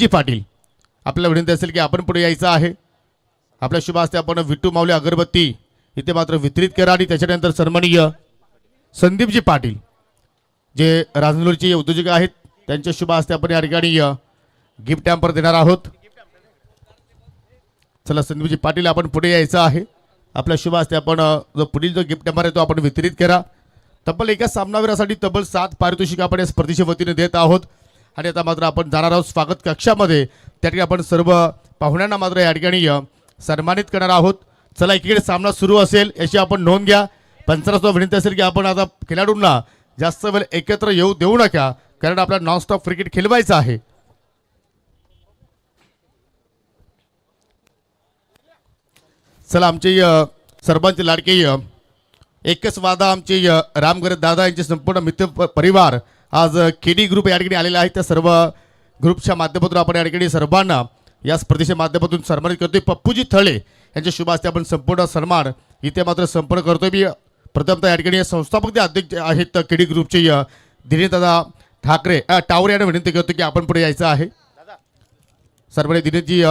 जी पाटील आपल्याला विनंती असेल की आपण पुढे यायचं आहे। आपल्या शुभ हस्ते आपण विट्टू माऊली अगरबत्ती इथे मात्र वितरित करा आणि त्याच्यानंतर सन्माननीय संदीपजी पाटील जे राजनूरचे उद्योजक आहेत त्यांच्या शुभ हस्ते आपण या ठिकाणी गिफ्ट हॅम्पर देणार आहोत। चला संदीपजी पाटील आपण पुढे यायचं आहे। आपल्या शुभ हस्ते आपण जो पुढील जो गिफ्ट हॅम्पर आहे तो आपण वितरित करा। तब्बल एका सामनावीरासाठी तब्बल 7 पारितोषिक आपण या स्पर्धेच्या वतीने देत आहोत आणि आता मात्र आपण जाणार आहोत स्वागत कक्षामध्ये। त्या ठिकाणी आपण सर्व पाहुण्यांना मात्र या ठिकाणी सन्मानित करणार आहोत। चला एकीकडे सामना सुरू असेल याची आपण नोंद घ्या। पंचांना विनंती असेल की आपण आता खेळाडूंना जास्त वेळ एकत्र येऊ देऊ नका कारण आपल्याला नॉनस्टॉप क्रिकेट खेळवायचं आहे। चला आमचे सर्वांचे लाडके एकच वादा आमचे रामगरे दादा यांचे संपूर्ण मित्र परिवार आज केडी ग्रुप या ठिकाणी आलेले आहेत। त्या सर्व ग्रुपच्या माध्यमातून आपण या ठिकाणी सर्वांना या स्पर्धेच्या माध्यमातून सन्मानित करतोय। पप्पूजी थळे यांच्या शुभ हस्ते आपण संपूर्ण सन्मान इथे मात्र संपन्न करतोय। मी प्रथमतः या ठिकाणी संस्थापक अध्यक्ष आहेत केडी ग्रुपचे दिनेशदादा ठाकरे टावरे यांना विनंती करतो की आपण पुढे यायचं आहे। सर्वांनी दिनेशजी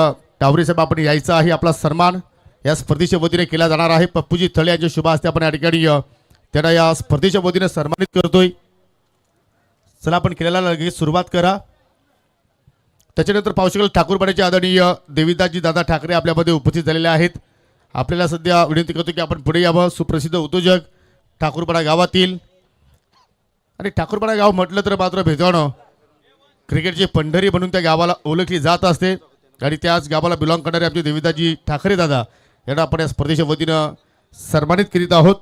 टावरे साहेब आपण यायचं आहे। आपला सन्मान या स्पर्धेच्या वतीने केला जाणार आहे। पप्पूजी थळे यांच्या शुभ हस्ते आपण या ठिकाणी त्यांना या स्पर्धेच्या वतीने सन्मानित करतोय। चला आपण खेळायला लगेच सुरुवात करा। त्याच्यानंतर पावशेकल ठाकूरपाड्याचे आदरणीय देवीदासजी दादा ठाकरे आपल्यामध्ये उपस्थित झालेले आहेत। आपल्याला सध्या विनंती करतो की आपण पुढे यावं। सुप्रसिद्ध उद्योजक ठाकूरपाडा गावातील आणि ठाकूरपाडा गाव म्हटलं तर मात्र भेदवणं क्रिकेटची पंढरी म्हणून त्या गावाला ओळखली जात असते आणि त्याच गावाला बिलॉंग करणारे आमचे देवीदासजी ठाकरे दादा यांना आपण या स्पर्धेच्या वतीनं सन्मानित करीत आहोत।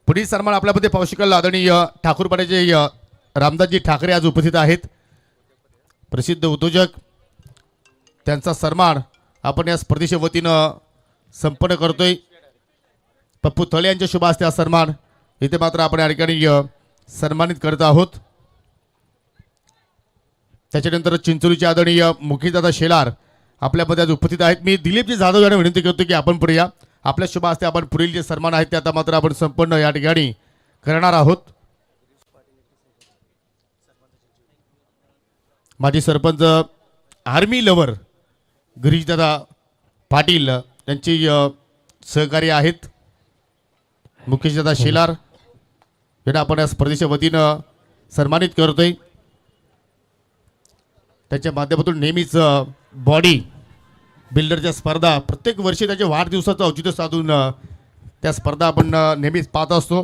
पुढील सन्मान आपल्यामध्ये पावशिकल आदरणीय ठाकूरपाड्याचे रामदासजी ठाकरे आज उपस्थित आहेत। प्रसिद्ध उद्योजक त्यांचा सन्मान आपण या स्पर्धेच्या वतीनं संपन्न करतोय। पप्पू थळे यांच्या शुभ हस्ते हा सन्मान इथे मात्र आपण या ठिकाणी सन्मानित करत आहोत। त्याच्यानंतर चिंचोलीचे आदरणीय मुकेशदादा शेलार आपल्यामध्ये आज उपस्थित आहेत। मी दिलीपजी जाधव यांना विनंती करतो की आपण पुढे या। आपल्या शुभ हस्ते आपण पुढील जे सन्मान आहेत ते आता मात्र आपण संपूर्ण या ठिकाणी करणार आहोत। माजी सरपंच आर्मी लवर गिरीशदादा पाटील यांची सहकारी आहेत। मुकेशदादा शेलार यांना आपण या स्पर्धेच्या वतीनं सन्मानित करतोय। त्याच्या माध्यमातून नेहमीच बॉडी बिल्डरच्या स्पर्धा प्रत्येक वर्षी त्याच्या वाढदिवसाचं औचित्य साधून त्या स्पर्धा आपण नेहमीच पाहत असतो।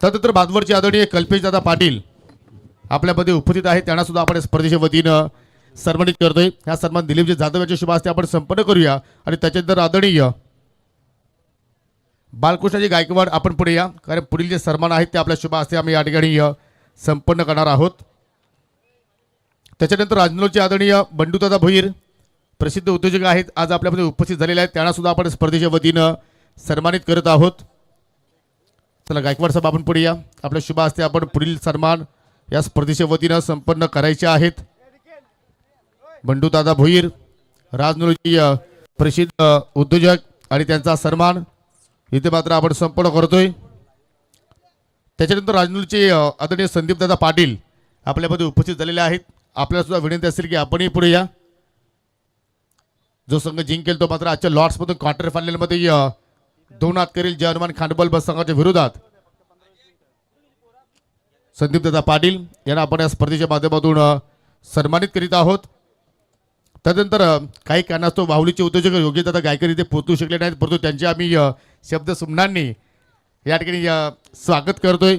त्यानंतर भादवरचे आदरणीय कल्पेशदादा पाटील आपल्यामध्ये उपस्थित आहेत। त्यांना सुद्धा आपण स्पर्धेच्या वतीनं सन्मानित करतोय। हा सन्मान दिलीपजी जाधव यांच्या शुभ हस्ते आपण संपन्न करूया आणि त्याच्यानंतर आदरणीय बालकृष्णाजी गायकवाड आपण पुढे या कारण पुढील जे सन्मान आहेत ते आपल्या शुभ हस्ते आम्ही या ठिकाणी संपन्न करणार आहोत। त्याच्यानंतर राजनोरचे आदरणीय बंडूदादा भोईर प्रसिद्ध उद्योजक आहेत आज आपल्यामध्ये उपस्थित झालेले आहेत। त्यांना सुद्धा आपण स्पर्धेच्या वतीनं सन्मानित करत आहोत। चला गायकवाड साहेब आपण पुढे या। आपल्या शुभ हस्ते आपण पुढील सन्मान या स्पर्धेच्या वतीनं संपन्न करायचे आहेत। बंडूदादा भोईर राजनोरचे प्रसिद्ध उद्योजक आणि त्यांचा सन्मान इथे मात्र आपण संपन्न करतोय। त्याच्यानंतर राजनूरचे आदरणीय संदीपदादा पाटील आपल्यामध्ये उपस्थित झालेले आहेत। आपल्याला सुद्धा विनंती असेल की आपणही पुढे या। जो संघ जिंकेल तो मात्र आजच्या लॉर्ड्समधून क्वार्टर फायनलमध्ये 2 हात करेल जय हनुमान खांडबल बस संघाच्या विरोधात। संदीपदादा पाटील यांना आपण या स्पर्धेच्या माध्यमातून सन्मानित करीत आहोत। त्यानंतर काही कारणास्तव बाहुलीचे उद्योजक योगेशदादा गायकर इथे पोहोचू शकले नाहीत परंतु त्यांचे आम्ही शब्द सुमनांनी या ठिकाणी स्वागत करतोय।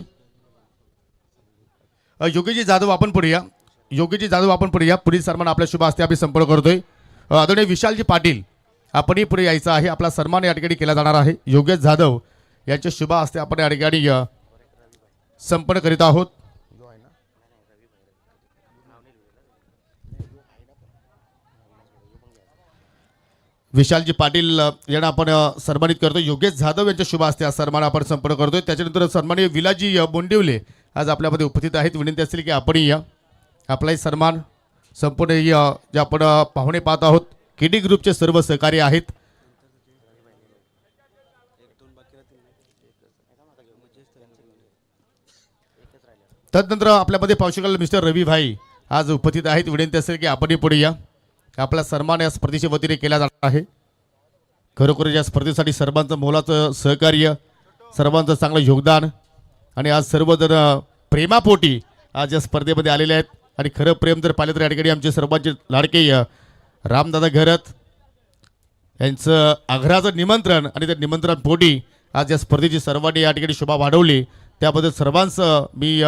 योगेशजी जाधव आपण पुढे या। योगेशजी जाधव आपण पुढे या। पुढील सन्मान आपल्या शुभ हस्ते आम्ही संपन्न करतोय। आदरणीय विशालजी पाटील आपणही पुढे यायचं आहे। आपला सन्मान या ठिकाणी केला जाणार आहे। योगेश जाधव यांच्या शुभ हस्ते आपण या ठिकाणी संपन्न करीत आहोत। विशालजी पाटील यांना आपण सन्मानित करतो। योगेश जाधव यांच्या शुभ हस्ते हा सन्मान आपण संपन्न करतोय। त्याच्यानंतर सन्माननीय विलाजी बोंडिवले आज आपल्यामध्ये उपस्थित आहेत। विनंती असेल की आपणही या। आपलाही सन्मान संपूर्ण जे आपण पाहुणे पाहत आहोत केडी ग्रुपचे सर्व सहकारी आहेत। तदनंतर आपल्यामध्ये पाहू शकाल मिस्टर रवी भाई आज उपस्थित आहेत. विनंती असेल की आपणही पुढे या. आपला सन्मान या स्पर्धेच्या वतीने केला जाणार आहे. खरोखर या स्पर्धेसाठी सर्वांचं मोलाचं सहकार्य, सर्वांचं चांगलं योगदान आणि आज सर्वजण प्रेमापोटी आज या स्पर्धेमध्ये आलेले आहेत. आणि खरं प्रेम जर पाहिलं तर या ठिकाणी आमचे सर्वांचे लाडके रामदादा घरत यांचं आग्रहाचं निमंत्रण आणि त्या निमंत्रणापोटी आज या स्पर्धेची सर्वांनी या ठिकाणी शोभा वाढवली. त्याबद्दल सर्वांचं मी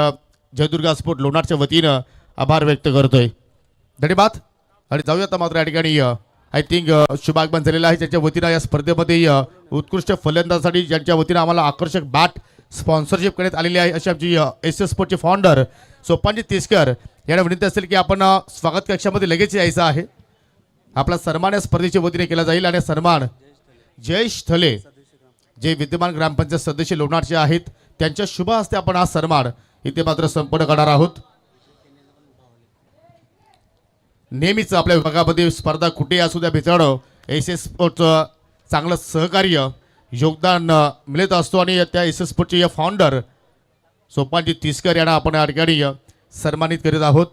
जयदुर्गा स्पोर्ट लोणारच्या वतीनं आभार व्यक्त करतोय. धन्यवाद. आणि जाऊया आता मात्र या ठिकाणी आय थिंक शुभागमन झालेलं आहे. ज्यांच्या वतीनं या स्पर्धेमध्ये उत्कृष्ट फलंदाजासाठी ज्यांच्या वतीनं आम्हाला आकर्षक बॅट स्पॉन्सरशिप करण्यात आलेली आहे अशी आमची एस स्पोर्टचे फाउंडर सोपानजी तिसकर यांना विनंती असेल की आपण स्वागत कक्षामध्ये लगेच यायचं आहे. आपला सन्मान या स्पर्धेच्या वतीने केला जाईल. आणि सन्मान जयेश थले जे विद्यमान ग्रामपंचायत सदस्य लोणारचे आहेत त्यांच्या शुभ हस्ते आपण हा सन्मान इथे मात्र संपन्न करणार आहोत. नेहमीच आपल्या विभागामध्ये स्पर्धा कुठे असू द्या मित्रांनो एस स्पोर्टचं चांगलं सहकार्य योगदान मिळत असतो. आणि त्या एस स्पोर्टचे या फाउंडर सोपानजी तिसकर यांना आपण या ठिकाणी सन्मानित करीत आहोत.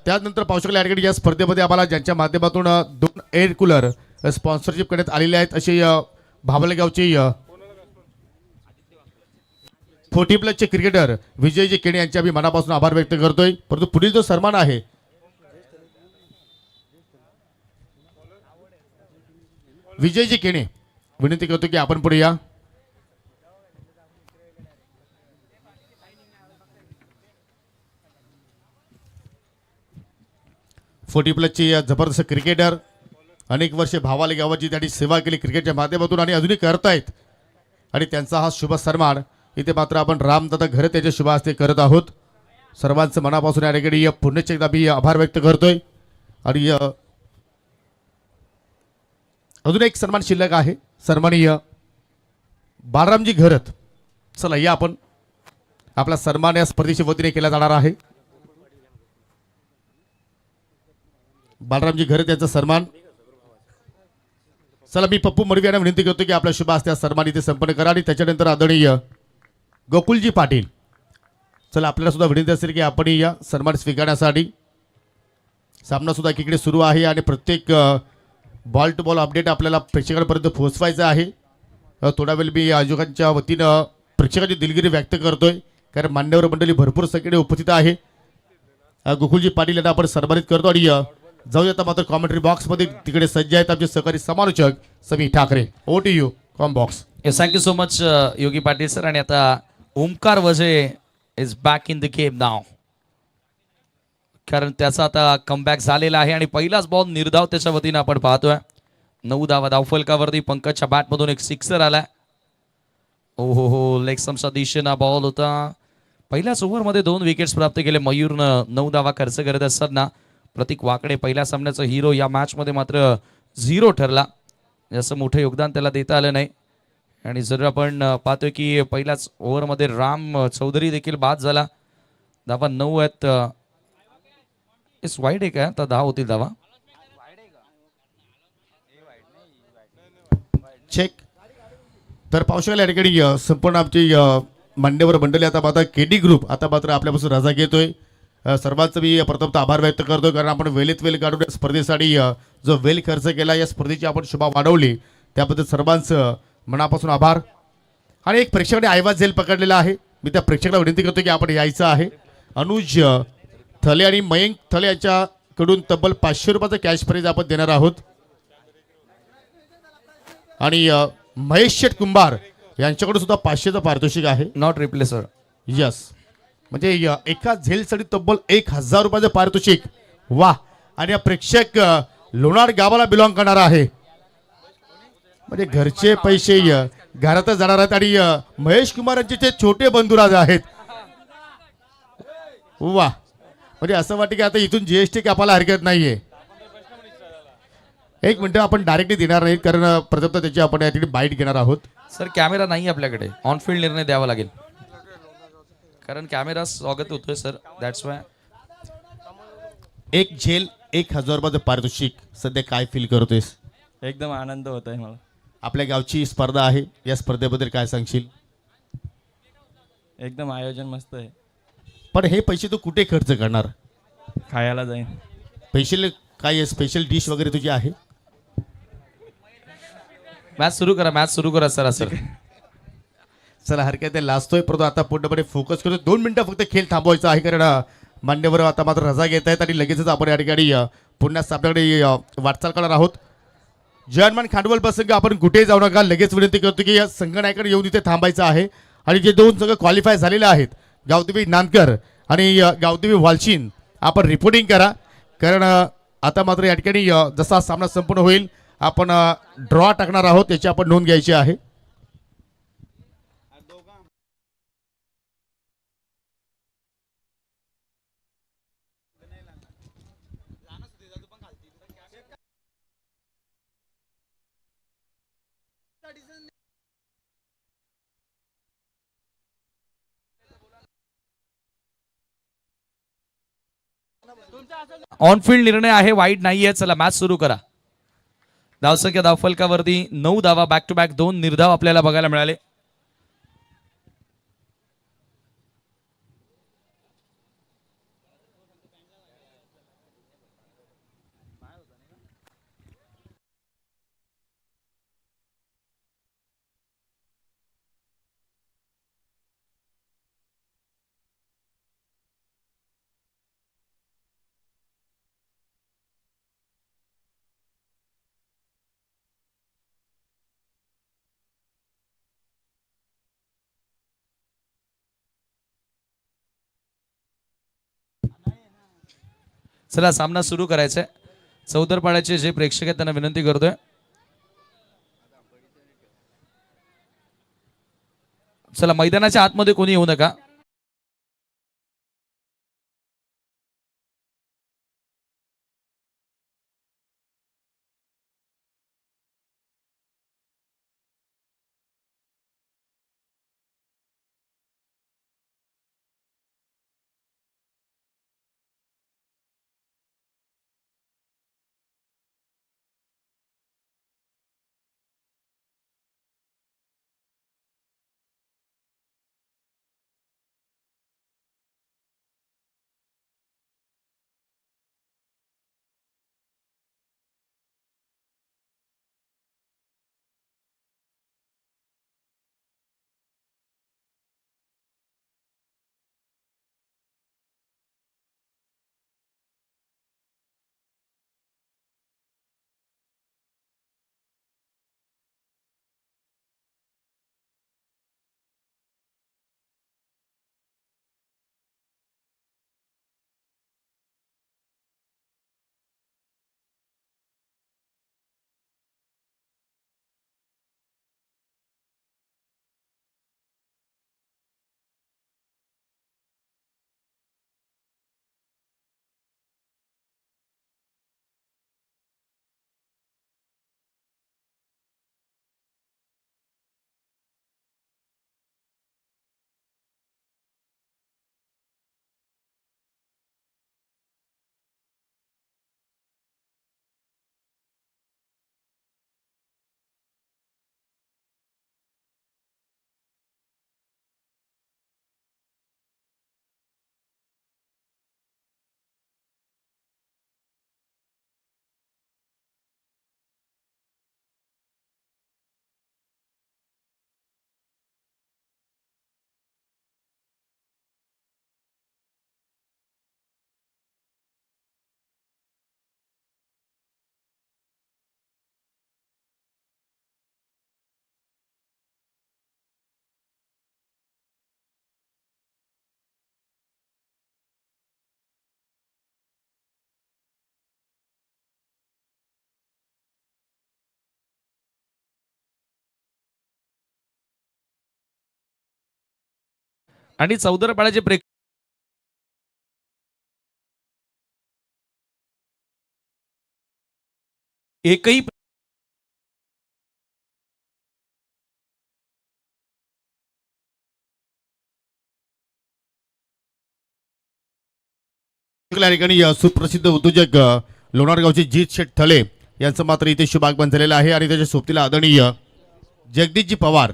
त्यानंतर पाहू शकले या ठिकाणी या स्पर्धेमध्ये आम्हाला ज्यांच्या माध्यमातून 2 एअर कूलर स्पॉन्सरशिप करण्यात आलेले आहेत असे भावलेगावचे 40 प्लसचे क्रिकेटर विजयजी केणे यांचे आम्ही मनापासून आभार व्यक्त करतोय. परंतु पुढील जो सन्मान आहे विजयजी केणे विनंती करतो की आपण पुढे या. फोर्टी प्लसचे जबरदस्त क्रिकेटर अनेक वर्षे भावाले गावाची त्यांनी सेवा केली क्रिकेटच्या माध्यमातून आणि अजूनही करतायत. आणि त्यांचा हा शुभ सन्मान इथे मात्र आपण रामदादा घरे त्याच्या शुभ हस्ते करत आहोत. सर्वांचं मनापासून या ठिकाणी पुण्याचे एकदा मी आभार व्यक्त करतोय. आणि अजून एक सन्मान शिल्लक आहे. सन्माननीय बालरामजी घरत. चला या आपण. आपला सन्मान या स्पर्धेच्या वतीने केला जाणार आहे. बालरामजी घरत यांचा सन्मान. चला मी पप्पू मडवी यांना विनंती करतो की आपल्या शुभ हस्ते सन्मान इथे संपन्न करा. आणि त्याच्यानंतर आदरणीय गोकुलजी पाटील. चला आपल्याला सुद्धा विनंती असेल की आपण या सन्मान स्वीकारण्यासाठी. सामना सुद्धा एकीकडे सुरू आहे आणि प्रत्येक बॉल टू बॉल अपडेट आपल्याला प्रेक्षकांपर्यंत पोहोचवायचं आहे. थोडा वेळ मी आयोजकांच्या वतीनं प्रेक्षकांची दिलगिरी व्यक्त करतोय कारण मान्यवर मंडळी भरपूर संख्येने उपस्थित आहे. गोकुलजी पाटील यांना आपण सन्मानित करतो. आणि जाऊया आता मात्र कॉमेंट्री बॉक्समध्ये तिकडे सज्ज आहेत आमचे सहकारी समालोचक समी ठाकरे. ओ टी you com box. Thank you so much Yogi Patil sir. आणि आता Omkar Waje is back in the game नाव कारण त्याचा आता कमबॅक झालेला आहे. आणि पहिलाच बॉल निर्धाव त्याच्या वतीनं आपण पाहतोय. 9 धावा धावफलकावरती पंकजच्या बॅटमधून एक सिक्सर आलाय. ओ हो लेग स्टंपच्या दिशेनं बॉल होता. पहिल्याच ओव्हरमध्ये 2 विकेट्स प्राप्त केले मयूरनं 9 धावा खर्च करत असताना. प्रतीक वाकडे पहिल्या सामन्याचा हिरो या मॅचमध्ये मात्र 0 ठरला. जास्त मोठं योगदान त्याला देता आलं नाही. आणि जर आपण पाहतोय की पहिल्याच ओव्हरमध्ये राम चौधरी देखील बाद झाला. धावा 9 आहेत. इस वाईड आहे का आता 10 होतील धावा. चेक. तर पाहू शकाल या ठिकाणी संपूर्ण आमची मान्यवर मंडळी आता मात्र केडी ग्रुप आता मात्र आपल्यापासून रजा घेतोय. सर्वांचं मी प्रथमतः आभार व्यक्त करतो कारण आपण वेळेत वेळ काढून या स्पर्धेसाठी जो वेळ खर्च केला या स्पर्धेची आपण शोभा वाढवली त्याबद्दल सर्वांचं मनापासून आभार. आणि एक प्रेक्षकाने आयवाज झेल पकडलेला आहे. मी त्या प्रेक्षकाला विनंती करतो की आपण यायचं आहे. अनुज थले आणि मयंक थले यांच्याकडून तब्बल 500 रुपयाचं कॅश प्राइज आपण देणार आहोत. आणि महेश शेठ कुंभार यांच्याकडून सुद्धा 500चं पारितोषिक आहे. Not replay sir. यस म्हणजे एका झेलसाठी तब्बल 1000 रुपयाचं पारितोषिक. वा. आणि हा प्रेक्षक लोणार गावाला बिलॉंग करणार आहे म्हणजे घरचे पैसे घरातच जाणार आहेत. आणि महेश कुमार यांचे जे छोटे बंधुराज आहेत. वा म्हणजे असं वाटतं की आता इथून जीएसटी कापायला हरकत नाहीये. एक मिनिट आपण डायरेक्टली देणार नाही कारण प्रथमतः त्याची आपण यासाठी बाईट घेणार आहोत. सर कॅमेरा नाही आपल्याकडे. ऑन फील्ड निर्णय द्यावा लागेल कारण कॅमेरा स्वागत होतोय सर. That's why. एक झेल 1000 रुपयाचं पारितोषिक. सध्या काय फील करतोयस? एकदम आनंद होत आहे मला. आपल्या गावची स्पर्धा आहे, या स्पर्धेबद्दल काय सांगशील? एकदम आयोजन मस्त आहे. पण हे पैसे तू कुठे खर्च करणार? खायला जाईन. स्पेशल काय स्पेशल डिश वगैरे तुझी आहे? मॅच सुरू करा सर. चला हरकत नाही, लाजतोय परंतु आता पूर्णपणे फोकस करतो. 2 मिनिटं फक्त खेळ थांबवायचा आहे, कारण मान्यवर आता मात्र रजा घेत आहेत आणि लगेचच आपण या ठिकाणी पुन्हा आपल्याकडे वाटचाल करणार आहोत. जयमान खांडवल प्रसंग आपण कुठेही जाऊ नका. लगेच विनंती करतो की या संघनायकांना येऊन इथे थांबायचं आहे आणि जे 2 संघ क्वालिफाय झालेले आहेत, गावदेवी नांदकर आणि गावदेवी वालशीन, आपण रिपोर्टिंग करा. कारण आता मात्र या ठिकाणी जसा सामना संपूर्ण होईल आपण ड्रॉ टाकणार आहोत, याची आपण नोंद घ्यायची आहे. ऑन फील्ड निर्णय आहे, वाईट नाहीये. चला मॅच सुरू करा. धावसंख्या धावफलकावरती 9 धावा, बॅक टू बॅक 2 निर्धाव आपल्याला बघायला मिळाले. चला सामना सुरू करायचा आहे. चौदरपाड्याचे जे प्रेक्षक आहेत त्यांना विनंती करतोय, चला मैदानाच्या आतमध्ये कोणी येऊ नका. आणि चौदरपाड्याचे प्रेक्षक एकही या ठिकाणी सुप्रसिद्ध उद्योजक लोणार गावचे जीत शेठ थले यांचं मात्र इथे शुभागमन झालेलं आहे आणि त्याच्या सोबतीला आदरणीय जगदीशजी पवार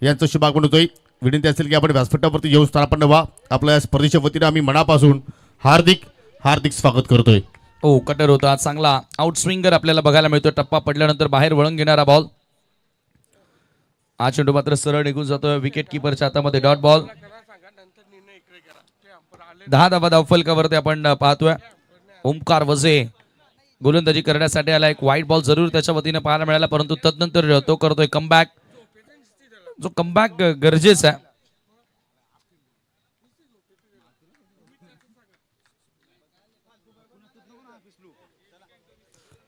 यांचं शुभागमन होतोय. विनंती असेल की आपण व्यासपीठावरती येऊन स्थानापन्न व्हा. आपल्या या स्पर्धेच्या वतीने आम्ही मनापासून हार्दिक हार्दिक स्वागत करतोय. ओ कटर होता चांगला आउट स्विंगर आपल्याला बघायला मिळतो. टप्पा पडल्यानंतर बाहेर वळून घेणारा बॉल. हा चेंडू मात्र सरळ निघून जातोय विकेट किपरच्या हातामध्ये. Dot ball. 10 धावा धावफलकावरती आपण पाहतोय. ओमकार वझे गोलंदाजी करण्यासाठी आला. एक वाईट बॉल जरूर त्याच्या वतीने पाहायला मिळाला, परंतु तदनंतर तो करतोय कमबॅक. जो कमबॅक गरजेचा आहे.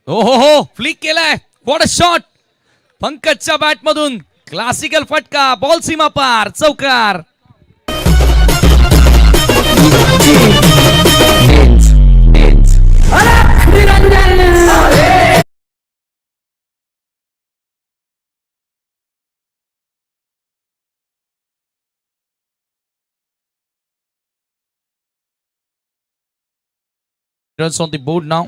हो हो हो फ्लिक केलाय. What a shot. पंकजच्या बॅट मधून क्लासिकल फटका. बॉल सीमा पार. चौकार. Runs on the board now.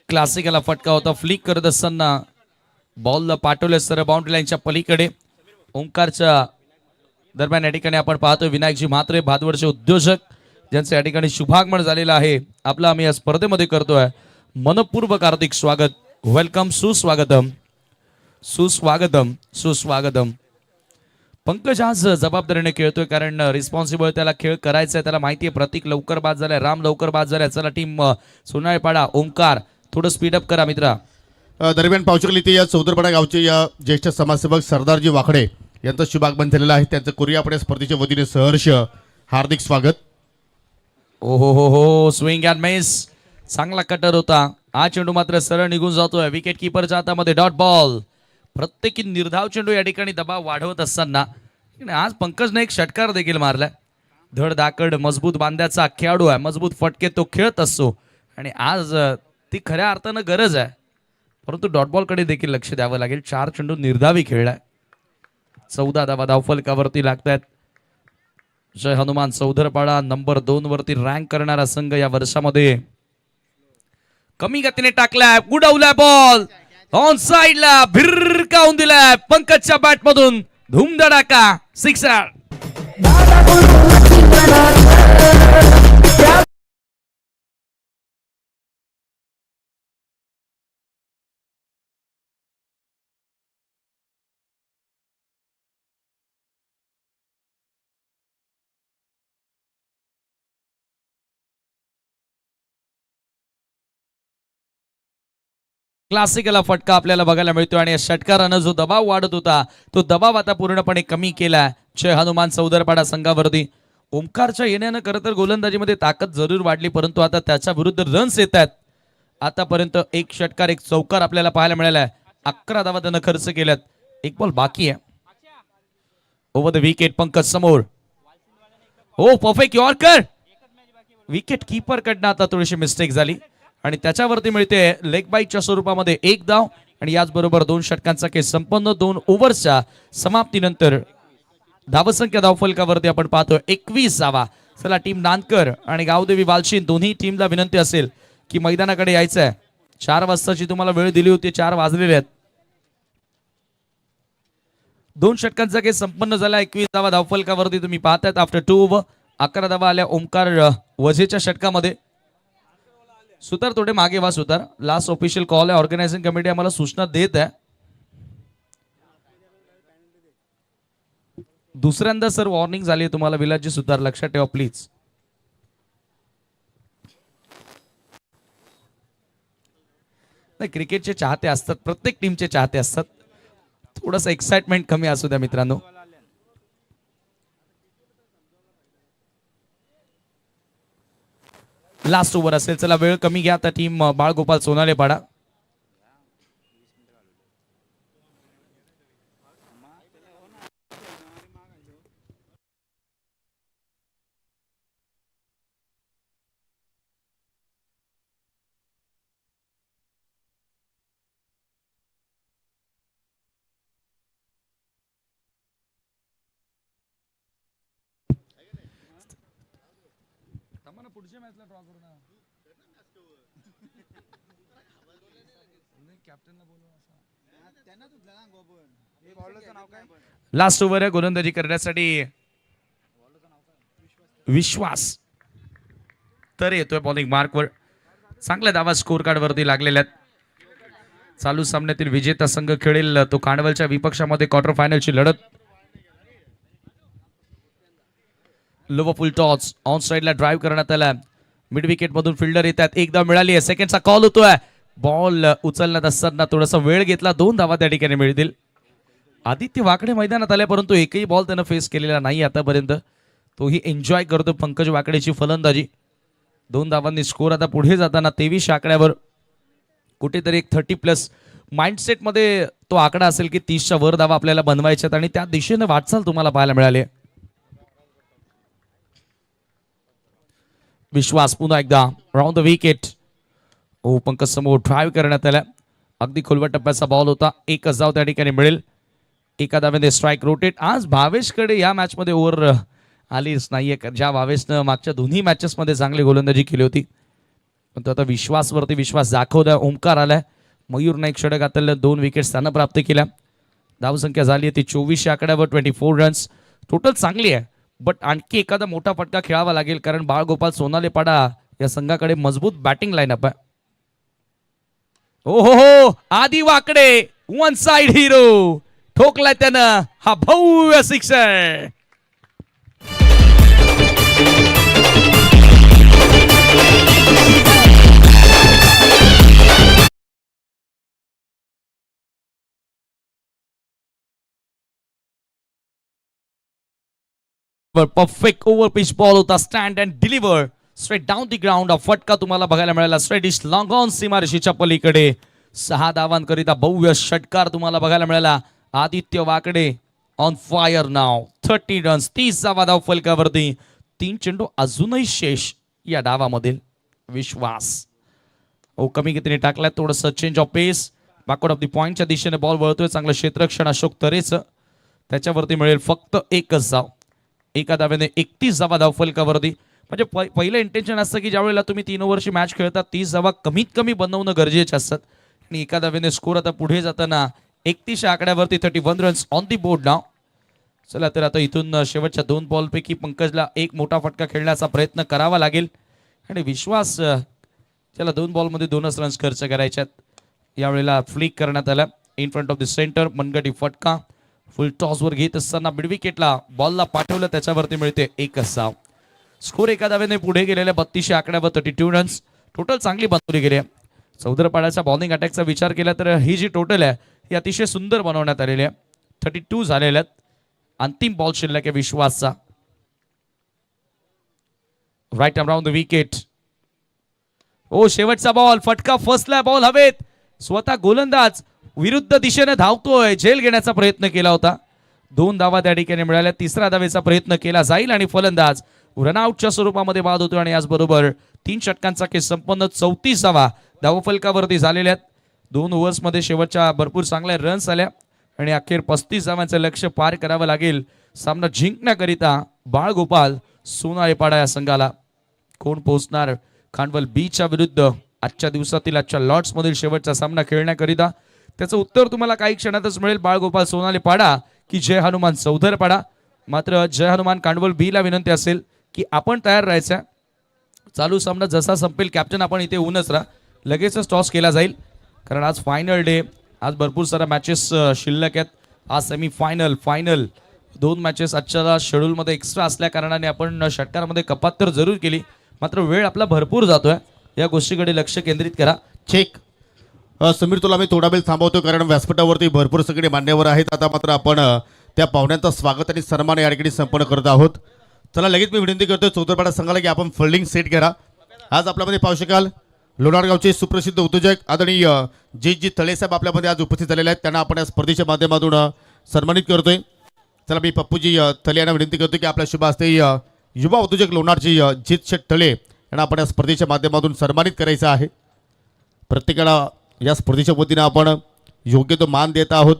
क्लासिकला फटका होता. फ्लिक करत असताना बॉल पाठवले सर बाउंड्री लाईनच्या पलीकडे. ओंकारच्या दरम्यान या ठिकाणी आपण पाहतोय विनायकजी म्हात्रे भादवडचे उद्योजक, ज्यांचं या ठिकाणी शुभागमन झालेलं आहे. आपलं आम्ही या स्पर्धेमध्ये करतोय मनपूर्वक हार्दिक स्वागत. वेलकम. सुस्वागतम सुस्वागतम सुस्वागतम. पंकज आज जबाबदारीने खेळतोय, कारण रिस्पॉन्सिबल त्याला खेळ करायचा आहे. त्याला माहिती आहे प्रतीक लवकर बाद झालाय, राम लवकर बाद झालाय. चला टीम सोनाळपाडा ओंकार थोडं स्पीडअप करा मित्रा. दरम्यान पावचकली ते या चौदरपाडा गावचे या ज्येष्ठ समाजसेवक सरदारजी वाकडे यांचं शुभागमन झालेलं आहे. त्यांचं करूया आपण या स्पर्धेच्या वतीने सहर्ष हार्दिक स्वागत. ओ हो हो हो स्विंग अँड मिस. चांगला कटर होता. हा चेंडू मात्र सरळ निघून जातोय विकेट किपरच्या हातामध्ये. Dot ball. प्रत्येकी निर्धाव चेंडू या ठिकाणी दबाव वाढवत असताना आज पंकजने एक षटकार देखील मारलाय. धड धाकड मजबूत बांध्याचा खेळाडू आहे. मजबूत फटके तो खेळत असतो आणि आज ती खऱ्या अर्थानं गरज आहे. परंतु डॉट बॉल कडे देखील लक्ष द्यावं लागेल. 4 चेंडू निर्धावी खेळलाय. 14 धावा धावफलकावरती लागतायत. जय हनुमान चौधरपाडा नंबर 2 वरती रँक करणारा संघ या वर्षामध्ये. कमी गतीने टाकलाय. गुडवलाय बॉल. ऑन साइडला भिरकावून दिलाय पंकजच्या बॅट मधून. धूमधडाका. सिक्सर. क्लासिकला फटका आपल्याला बघायला मिळतो आणि या षटकारानं जो दबाव वाढत होता तो दबाव आता पूर्णपणे कमी केला जय हनुमान चौदरपाडा संघावरती. ओमकारच्या येण्यानं खरं तर गोलंदाजीमध्ये ताकद जरूर वाढली, परंतु आता त्याच्या विरुद्ध रन्स येत आहेत. आतापर्यंत एक षटकार एक चौकार आपल्याला पाहायला मिळाला आहे. 11 धावा त्यानं खर्च केल्यात. एक बॉल बाकी आहे. ओव्हर द विकेट पंकज समोर. हो परफेक्ट यॉर्कर. विकेट कीपर कडनं आता थोडीशी मिस्टेक झाली आणि त्याच्यावरती मिळते लेग बाईटच्या स्वरूपामध्ये 1 धाव आणि याचबरोबर 2 षटकांचा खेळ संपन्न. 2 ओव्हर्सच्या समाप्तीनंतर धावसंख्या धावफलकावरती आपण पाहतो 21 धावा. चला टीम नानकर आणि गावदेवी बालशीन दोन्ही टीमला विनंती असेल की मैदानाकडे यायचं आहे. 4 वाजताची तुम्हाला वेळ दिली होती. 4 वाजलेले आहेत. 2 षटकांचा खेळ संपन्न झाला. 21 धावा धावफलकावरती तुम्ही पाहतायत. आफ्टर 2 ओव्हर 11 धावा आल्या ओमकार वझेच्या षटकामध्ये. सुतार थोडे मागे वा सुतार. लास्ट ऑफिशियल कॉल आहे. ऑर्गनायझिंग कमिटी आम्हाला सूचना देत आहे. दुसऱ्यांदा सर वॉर्निंग झाली आहे तुम्हाला विलाजी सुतार, लक्षात ठेवा प्लीज. नाही क्रिकेटचे चाहते असतात, प्रत्येक टीमचे चाहते असतात. थोडंसं एक्साइटमेंट कमी असू द्या मित्रांनो. लास्ट ओव्हर असेल. चला वेळ कमी घ्या आता टीम बाळगोपाल सोनालेपाडा. पुढच्या मॅचला ड्रॉ करू ना. लास्ट ओव्हर आहे गोलंदाजी करण्यासाठी विश्वास तर येतोय बॉलिंग मार्कवर. चांगल्या धावा स्कोर कार्ड वरती लागलेल्या आहेत. चालू सामन्यातील विजेता संघ खेळेल तो कांडवलच्या विपक्षामध्ये क्वार्टर फायनलची लढत. लोवर फुल टॉस ऑन साइडला ड्राईव्ह करण्यात आला. मिड विकेट मधून फिल्डर येतात. एकदा मिळाली आहे. सेकंडचा कॉल होतोय. बॉल उचलण्यात असताना थोडासा वेळ घेतला. 2 धावा त्या ठिकाणी मिळतील. आदित्य वाकडे मैदानात आले परंतु एकही बॉल त्यानं फेस केलेला नाही आतापर्यंत. तोही एन्जॉय करतो पंकज वाकडेची फलंदाजी. 2 धावांनी स्कोर आता पुढे जाताना 23 आकड्यावर. कुठेतरी एक 30+ माइंडसेट मध्ये तो आकडा असेल की 30च्या वर धावा आपल्याला बनवायच्यात आणि त्या दिशेने वाटचाल तुम्हाला पाहायला मिळाली. विश्वास पुन्हा एकदा राउंड द विकेट. पंकज समोर ड्राईव्ह करण्यात आला. अगदी खोलवर टप्प्याचा बॉल होता. 1 धाव त्या ठिकाणी मिळेल. एका धावेने स्ट्राईक रोटेट. आज भावेशकडे या मॅच मध्ये ओव्हर आलीच नाहीये. ज्या भावेशनं मागच्या दोन्ही मॅचेस मध्ये चांगली गोलंदाजी केली होती. पण आता विश्वासवरती विश्वास दाखवला. ओमकार आलाय. मयूर नाईक षटक घातलेल्या 2 विकेट्स त्यानं प्राप्त केल्या. धावसंख्या झाली ती 24 आकड्यावर 24 रन्स. टोटल चांगली आहे बट आणखी एखादा मोठा फटका खेळावा लागेल कारण बाळगोपाल सोनालेपाडा या संघाकडे मजबूत बॅटिंग लाईनअप आहे. हो आदी वाकडे वन साइड हिरो ठोकलाय त्यानं हा भव्य sixer. Perfect over pitch ball होता. Stand and deliver straight down the ground. फटका तुम्हाला बघायला मिळाला. स्ट्रेट इश लॉंग ऑन सीमारेषेच्या पलीकडे. 6 धावांकरिता भव्य षटकार तुम्हाला बघायला मिळाला. आदित्य वाकडे ऑन फायर नाव. 30 रन्स 30 धावा धाव फलकावरती. 3 चेंडू अजूनही शेष या डावामधील. विश्वास कमी गतीने टाकलाय. थोडंसं change of pace. Backward of the पॉइंटच्या दिशेने बॉल वळतोय. चांगलं क्षेत्ररक्षण अशोक तरेचं. त्याच्यावरती मिळेल फक्त 1 धाव. एका धावेने 31 धावा धाव फलकावरती. म्हणजे पहिलं इंटेन्शन असतं की ज्यावेळेला तुम्ही 3 ओव्हरची मॅच खेळता 30 धावा कमीत कमी बनवणं गरजेचे असतात. आणि एका धावेने स्कोर आता पुढे जाताना 31 आकड्यावरती 31 रन्स ऑन दी बोर्ड नाव. चला तर आता इथून शेवटच्या 2 बॉलपैकी पंकजला एक मोठा फटका खेळण्याचा प्रयत्न करावा लागेल. आणि विश्वास त्याला 2 बॉलमध्ये 2च रन्स खर्च करायच्यात. यावेळेला फ्लिक करण्यात आला in front of the centre. मनगटी फटका. फुल टॉसवर घेत असताना मिड विकेटला बॉलला पाठवलं. त्याच्यावरती मिळते 1 धाव. स्कोर एका धावेने पुढे गेलेल्या 32 आकड्यावर 32 रन्स. टोटल चांगली बनवली गेली आहे. चौधरपाड्याच्या बॉलिंग अटॅकचा विचार केला तर ही जी टोटल आहे ही अतिशय सुंदर बनवण्यात आलेली आहे. 32 झालेल्या आहेत. अंतिम बॉल शिल्लक आहे विश्वासचा. Right around the wicket. शेवटचा बॉल. फटका फसला. बॉल हवेत. स्वतः गोलंदाज विरुद्ध दिशेने धावतोय. झेल घेण्याचा प्रयत्न केला होता. 2 धावा त्या ठिकाणी मिळाल्या. 3रा धावेचा प्रयत्न केला जाईल आणि फलंदाज रनआउटच्या स्वरूपामध्ये बाद होतो. आणि याचबरोबर 3 षटकांचा खेळ संपन्न. 34 धावा धावफलकावरती झालेल्या आहेत. 2 ओव्हर्समध्ये शेवटच्या भरपूर चांगल्या रन्स आल्या आणि अखेर 35 धावांचं लक्ष्य पार करावं लागेल सामना जिंकण्याकरिता बाळगोपाल सोनालेपाडा या संघाला. कोण पोहोचणार खांडवल बीच्या विरुद्ध आजच्या दिवसातील आजच्या लॉर्ड्स मधील शेवटचा सामना खेळण्याकरिता? त्याचं उत्तर तुम्हाला काही क्षणातच मिळेल. बाळगोपाल सोनालेपाडा की जय हनुमान चौधरपाडा. मात्र जय हनुमान कांडवल बी ला विनंती असेल की आपण तयार राहायचं. चालू सामना जसा संपेल कॅप्टन आपण इथे ऊनच राहा. लगेचच टॉस केला जाईल कारण आज फायनल डे. आज भरपूर सारा मॅचेस शिल्लक आहेत. आज सेमी फायनल फायनल 2 मॅचेस आजच्या शेड्यूलमध्ये एक्स्ट्रा असल्या कारणाने आपण षटकारामध्ये कपात तर जरूर केली. मात्र वेळ आपला भरपूर जातोय. या गोष्टीकडे लक्ष केंद्रित करा. चेक. समीर तुला मी थोडा वेळ थांबवतो कारण व्यासपीठावरती भरपूर सगळे मान्यवर आहेत. आता मात्र आपण त्या पाहुण्यांचा स्वागत आणि सन्मान या ठिकाणी संपन्न करत आहोत. चला लगेच मी विनंती करतोय चौधरपाडा संघाला की आपण फिल्डिंग सेट करा. आज आपल्यामध्ये पाहू शकाल लोणारगावचे सुप्रसिद्ध उद्योजक आदरणीय जी तळेसाहेब आपल्यामध्ये आज उपस्थित झालेले आहेत. त्यांना आपण या स्पर्धेच्या माध्यमातून सन्मानित करतोय. चला मी पप्पूजी तळे यांना विनंती करतो की आपल्या शुभ हस्ते युवा उद्योजक लोणारचे जित शेठ तळे यांना आपण या स्पर्धेच्या माध्यमातून सन्मानित करायचं आहे. प्रत्येकाला या स्पर्धेच्या वतीनं आपण योग्य तो मान देत आहोत.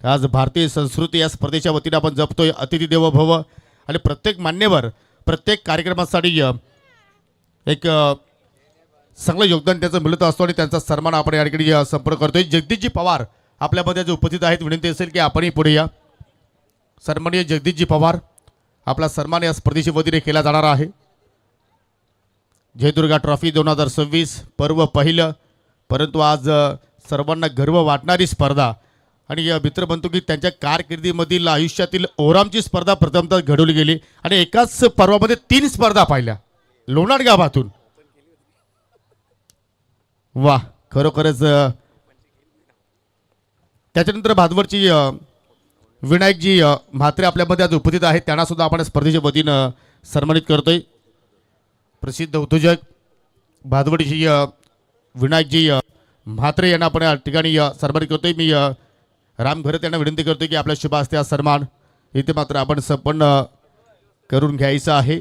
आज भारतीय संस्कृती या स्पर्धेच्या वतीनं आपण जपतोय. अतिथी देवो भव. आणि प्रत्येक मान्यवर प्रत्येक कार्यक्रमासाठी एक चांगलं योगदान त्याचं मिळत असतो आणि त्यांचा सन्मान आपण या ठिकाणी संपर्क करतोय. जगदीशजी पवार आपल्यामध्ये जे उपस्थित आहेत, विनंती असेल की आपणही पुढे या. सन्माननीय जगदीशजी पवार, आपला सन्मान या स्पर्धेच्या वतीने केला जाणार आहे. जयदुर्गा ट्रॉफी 2026 पर्व पहिलं, परंतु आज सर्वांना गर्व वाटणारी स्पर्धा आणि मित्र म्हणतो की त्यांच्या कारकिर्दीमधील आयुष्यातील ओरामची स्पर्धा प्रथमतः घडवली गेली आणि एकाच पर्वामध्ये 3 स्पर्धा पाहिल्या लोणार गावातून. वा, खरोखरच. त्याच्यानंतर भादवरची विनायकजी म्हात्रे आपल्यामध्ये आज उपस्थित आहेत, त्यांना सुद्धा आपण स्पर्धेच्या वतीनं सन्मानित करतोय. प्रसिद्ध उद्योजक भादवडीची विनायकजी म्हात्रे यांना आपण या ठिकाणी सन्मानित करतोय. मी राम घरत यांना विनंती करतोय की आपल्या शुभ हस्ते हा सन्मान इथे मात्र आपण संपन्न करून घ्यायचा आहे.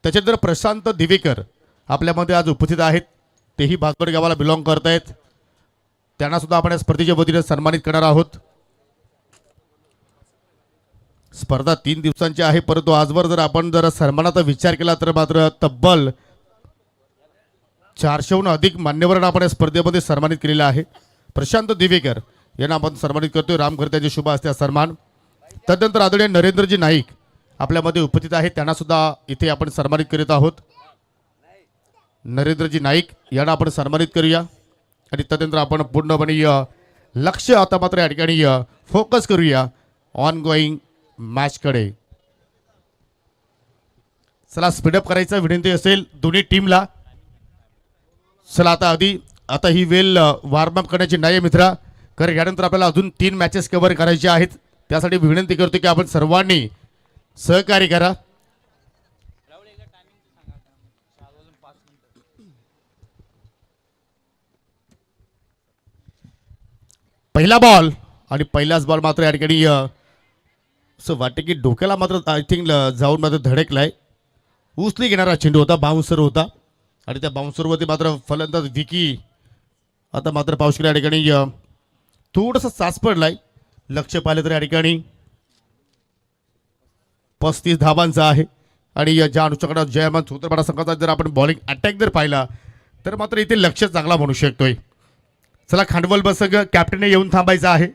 त्याच्यानंतर प्रशांत दिवेकर आपल्यामध्ये आज उपस्थित आहेत, तेही भादवड गावाला बिलॉंग करत आहेत, त्यांना सुद्धा आपण या स्पर्धेच्या वतीने सन्मानित करणार आहोत. स्पर्धा 3 दिवसांची आहे, परंतु आजवर जर आपण सन्मानाचा विचार केला तर मात्र तब्बल 400हून अधिक मान्यवरांना आपण या स्पर्धेमध्ये सन्मानित केलेला आहे. प्रशांत दिवेकर यांना आपण सन्मानित करतोय. रामघर त्यांचे शुभ असते हा सन्मान. तदनंतर आदरणीय नरेंद्रजी नाईक आपल्यामध्ये उपस्थित आहेत, त्यांना सुद्धा इथे आपण सन्मानित करीत आहोत. नरेंद्रजी नाईक यांना आपण सन्मानित करूया आणि तदनंतर आपण पूर्णपणे लक्ष आता मात्र या ठिकाणी फोकस करूया ऑन गोईंग मॅचकडे. चला, स्पीडअप करायचा विनंती असेल दोन्ही टीमला. चला, आता ही वेळ वॉर्मअप करण्याची नाही आहे मित्रा, कारण यानंतर आपल्याला अजून 3 मॅचेस कव्हर करायचे आहेत. त्यासाठी विनंती करतो की आपण सर्वांनी सहकार्य करा. पहिला बॉल आणि पहिलाच बॉल मात्र या ठिकाणी असं वाटतं की डोक्याला मात्र आय थिंक जाऊन मात्र धडकलाय. उचली घेणारा चेंडू होता, बाउन्सर होता आणि त्या बाउन्सरवरती मात्र फलंदाज विकी आता मात्र पावशेकर या ठिकाणी थोडंसं साच पडलाय. लक्ष पाहिलं तर या ठिकाणी 35 धावांचा आहे आणि ज्या अनुषंगाने जयमान सूत्रपाडा संघाचा जर आपण बॉलिंग अटॅक जर पाहिला तर मात्र इथे लक्ष चांगला म्हणू शकतोय. चला, खांडवल बसग कॅप्टनने येऊन थांबायचं आहे.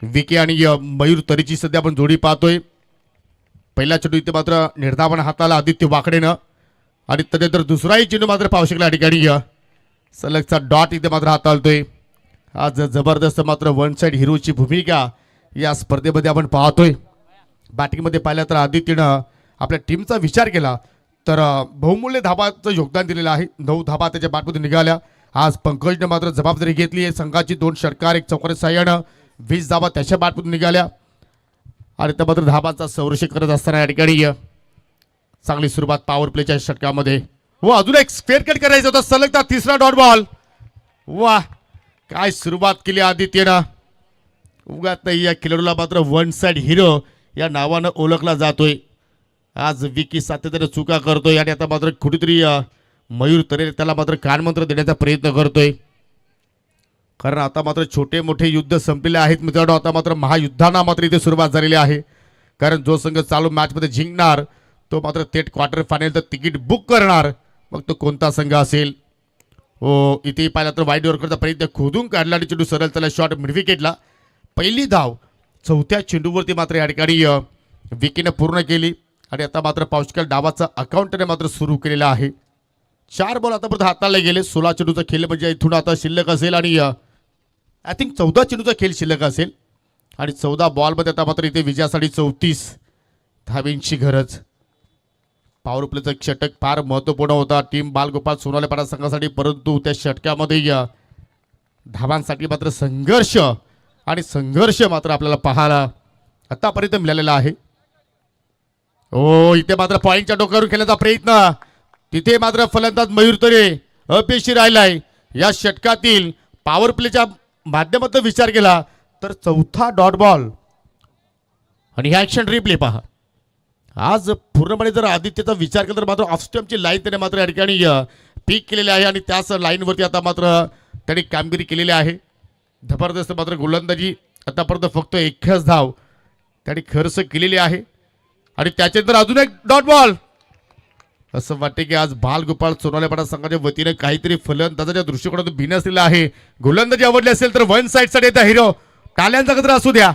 विकी आणि मयूर तरीची सध्या आपण जोडी पाहतोय. पहिला चेंडू इथे मात्र निर्धावन हाताला आदित्य वाकडेनं आणि तदनंतर दुसराही चेंडू मात्र पावशेकला या ठिकाणी सलगचा डॉट इथे मात्र हाताळतोय. आज जबरदस्त मात्र वन साइड हिरोची भूमिका या स्पर्धेमध्ये आपण पाहतोय. बॅटिंगमध्ये पाहिलं तर आदित्यनं आपल्या टीमचा विचार केला तर बहुमूल्य धाबाचं योगदान दिलेलं आहे. 9 धाबा त्याच्या बॅटमधून निघाल्या. आज पंकजने मात्र जबाबदारी घेतली आहे. संघाची 2 षटकार 1 चौकारी साह्यानं 20 धाबा त्याच्या बॅटमधून निघाल्या आणि त्या मात्र धाबांचा संरक्षण करत असताना या ठिकाणी चांगली सुरुवात पॉवर प्लेच्या षटकामध्ये. व अजून एक स्क्वेअर कट करायचा होता, सलगता 3रा डॉट बॉल. वा, काय सुरुवात केली आदित्यनं. उगाच नाही, या खेळाडूला मात्र वन साइड हिरो या नावानं ओळखला जातोय. आज विकी सातत्याने चुका करतोय आणि आता मात्र कुठेतरी मयूर तरे त्याला मात्र कानमंत्र देण्याचा प्रयत्न करतोय. कारण आता मात्र छोटे मोठे युद्ध संपलेले आहेत मित्रांनो. आता मात्र महायुद्धांना मात्र इथे सुरुवात झालेली आहे. कारण जो संघ चालू मॅचमध्ये जिंकणार तो मात्र थेट क्वार्टर फायनलचं तिकीट बुक करणार, मग तो कोणता संघ असेल. हो, इथे पाहिला तर वाईड यॉर्करचा प्रयत्न खोदून काढला आणि चेंडू सरळ त्याला शॉट मिड विकेटला. पहिली धाव 4थ्या चेंडूवरती मात्र या ठिकाणी विकीनं पूर्ण केली आणि आता मात्र पावशेकर डावाचा अकाउंटने मात्र सुरू केलेला आहे. 4 बॉल आतापर्यंत हाताळले गेले. 16 चेंडूचा खेळ म्हणजे इथून आता शिल्लक असेल आणि आय थिंक 14 चेंडूचा खेळ शिल्लक असेल आणि 14 बॉलमध्ये आता मात्र इथे विजयासाठी 34 धावींची गरज. पॉवर प्लेचा षटक फार महत्त्वपूर्ण होता टीम बालगोपाल सोनालेपाडा संघासाठी, परंतु त्या षटकामध्ये धावांसाठी मात्र संघर्ष मात्र आपल्याला पाहायला आतापर्यंत मिळालेला आहे. हो, इथे मात्र पॉईंटच्या डोक्यावरून खेळण्याचा प्रयत्न, तिथे मात्र फलंदाज मयूर तरे अपयशी राहिलाय. या षटकातील पॉवर प्लेच्या माध्यमातून विचार केला तर 4था डॉट बॉल आणि ह्या ॲक्शन रिप्ले पहा. आज पूर्णपणे जर आदित्यचा विचार केला तर मात्र ऑफ स्टंपची लाईन त्याने मात्र या ठिकाणी पीक केलेली आहे आणि त्याच लाईनवरती आता मात्र त्याने कामगिरी केलेली आहे. जबरदस्त मात्र गोलंदाजी आतापर्यंत फक्त 1च धाव त्याने खर्च केलेली आहे आणि त्याच्यानंतर अजून एक डॉट बॉल. असं वाटते की आज बालगोपाळ सोनालेपाडा संघाच्या वतीने काहीतरी फलंदाजाच्या दृष्टिकोनातून भिन्न असलेलं आहे. गोलंदाजी आवडली असेल तर वन साइड साठी येतात हिरो. टाळ्यांचा गजर असू द्या.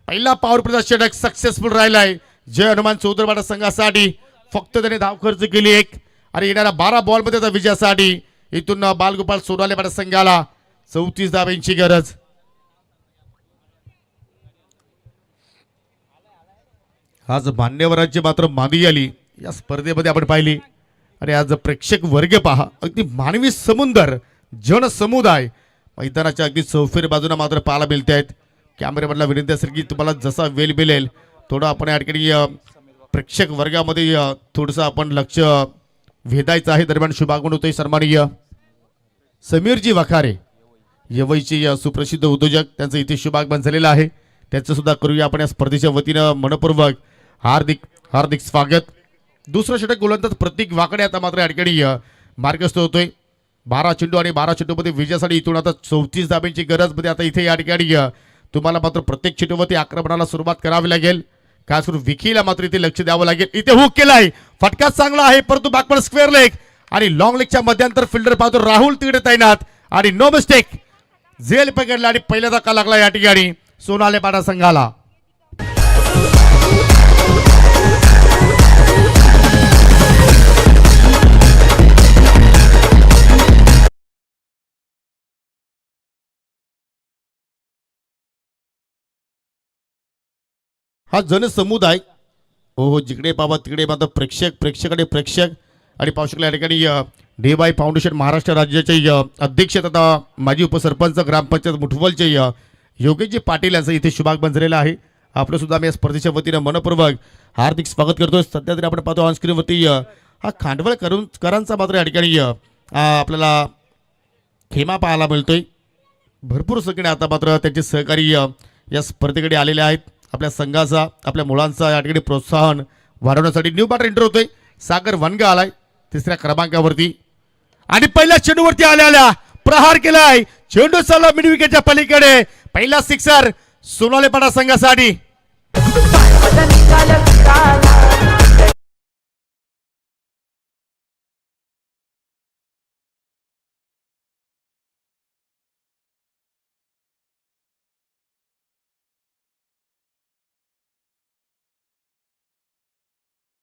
पहिला पॉवर प्लेचा षटक सक्सेसफुल राहिलाय जय हनुमान चौधरपाडा संघासाठी. फक्त त्याने धाव खर्च केली एक आणि येणाऱ्या 12 बॉलमध्ये त्या विजयासाठी इथून बालगोपाळ सोनालेपाडा संघाला 34 धावांची गरज. आज मान्यवरांची मात्र मादी आली या स्पर्धेमध्ये आपण पाहिली आणि आज प्रेक्षक वर्ग पहा अगदी मानवी समुंदर जन समुदाय मैदानाच्या अगदी चौफेर बाजूला मात्र पाहायला मिळते आहेत. कॅमेरामॅनला विनंती असेल की तुम्हाला जसा वेळ मिळेल थोडं आपण या ठिकाणी प्रेक्षक वर्गामध्ये थोडंसं आपण लक्ष भेदायचं आहे. दरम्यान शुभागमन होतोय सन्माननीय समीरजी वखारे यवईचे सुप्रसिद्ध उद्योजक त्यांचं इथे शुभागमन झालेलं आहे. त्यांचं सुद्धा करूया आपण या स्पर्धेच्या वतीनं मनपूर्वक हार्दिक हार्दिक स्वागत. दुसरं षटक गोलंदाज प्रतीक वाकडे आता मात्र या ठिकाणी मार्गस्थ होतोय. 12 चेंडू आणि 12 चेंडूमध्ये विजयासाठी इथून आता 34 धाब्यांची गरज मध्ये आता इथे या ठिकाणी तुम्हाला मात्र प्रत्येक चेंडूवरती आक्रमणाला सुरुवात करावी लागेल. खास करून विकीला मात्र इथे लक्ष द्यावं लागेल. इथे हुक केलाय फटका चांगला आहे परंतु बाकपण स्क्वेअर लेग आणि लॉंग लेगच्या मध्यांतर फिल्डर पाहतो राहुल तिकडे तैनात आणि नो मिस्टेक झेल पकडला आणि पहिला धक्का लागला या ठिकाणी सोनालेपाडा संघाला. हा जनसमुदाय हो जिकडे पाहा तिकडे मात्र प्रेक्षक आणि पाहू शकले या ठिकाणी डेबाई फाउंडेशन महाराष्ट्र राज्याचे अध्यक्ष तथा माजी उपसरपंच ग्रामपंचायत मुठवलचे योगेशजी पाटील यांचं इथे शुभागमन झालेलं आहे. आपलं सुद्धा आम्ही या स्पर्धेच्या वतीनं मनपूर्वक हार्दिक स्वागत करतोय. सध्या तरी आपण पाहतो ऑनस्क्रीनवरती हा खांडवळकरांचा मात्र या ठिकाणी आपल्याला खेमा पाहायला मिळतोय. भरपूर सगळे आता मात्र त्यांचे सहकारी या स्पर्धेकडे आलेले आहेत. आपल्या संघाचा आपल्या मुलांचा या ठिकाणी प्रोत्साहन वाढवण्यासाठी न्यू बॅटर एंटर होतोय. सागर वनगा आलाय 3ऱ्या क्रमांकावरती आणि पहिल्या चेंडूवरती आल्या प्रहार केलाय. चेंडू चालला मिड विकेटच्या पलीकडे. पहिला सिक्सर सोनालेपाडा संघासाठी.